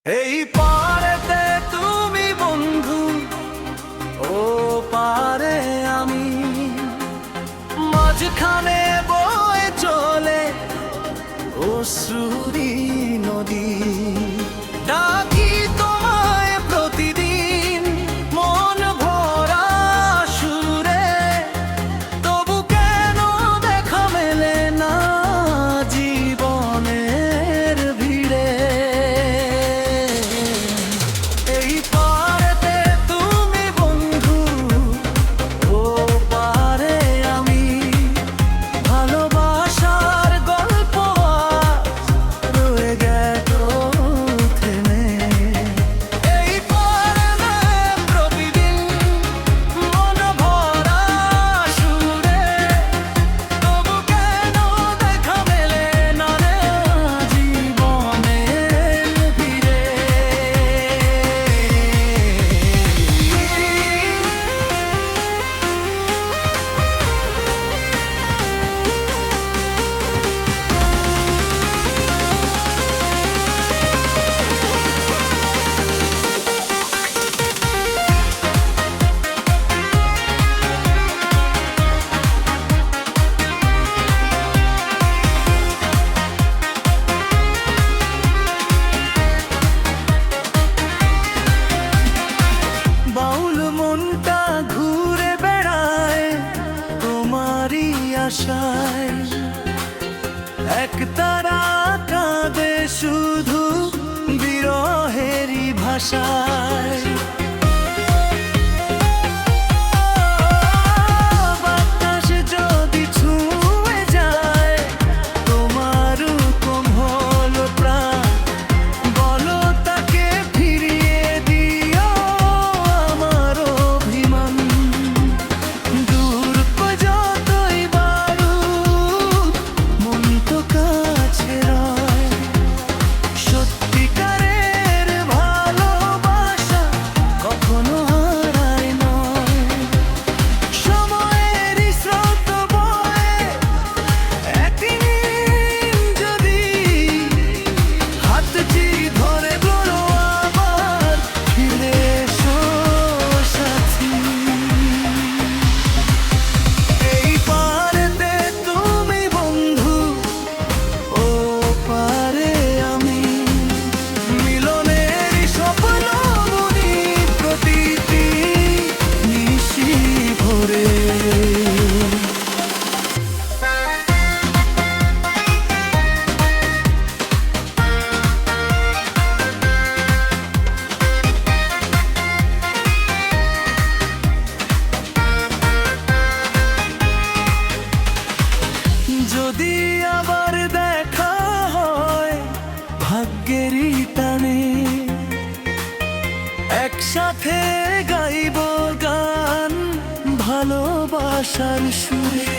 এই পারেতে তুমি বন্ধু, ও পারে আমি, মাঝখানে বয়ে চলে অশ্রুরি নদী। ডাকি তোমায় প্রতিদিন মন ভরা সুরে, তবু কেন দেখা মেলে না জীবনের ভিড়ে। এই পারেতে তুমি বন্ধু, ও পারে আমি, ভালোবাসার গল্প রয়ে গেল থেমে। এই পারে প্রতিদিন মন ভরা সুরে, তবু কেন দেখা মেলে না রে জীবনের ভিড়ে। বাউল মনটা ঘুরে বেড়ায় তোমারই আশায়, একতারা কাঁদে শুধু বিরহেরই ভাষায়। বাতাস যদি ছুঁয়ে যায় তোমার কোমল প্রাণ, বলো তাকে ফিরিয়ে দিও আমার অভিমান। দূর যতই বাড়ুক মন তো কাছে রয়, সত্যিকারের ভালোবাসা কখনো হারায় নয়। সময়ের স্রোত বয়ে একদিন যদি হাতটি ধরে বলো আবার ফিরে এসো সাথী। এই পারেতে তুমি বন্ধু, ও পারে আমি, মিলনের স্বপ্ন বুনি প্রতিটি নিশি ভরে। যদি আবার দেখা হয় ভাগ্যেরই টানে, একসাথে গাইব গান ভালোবাসার সুরে।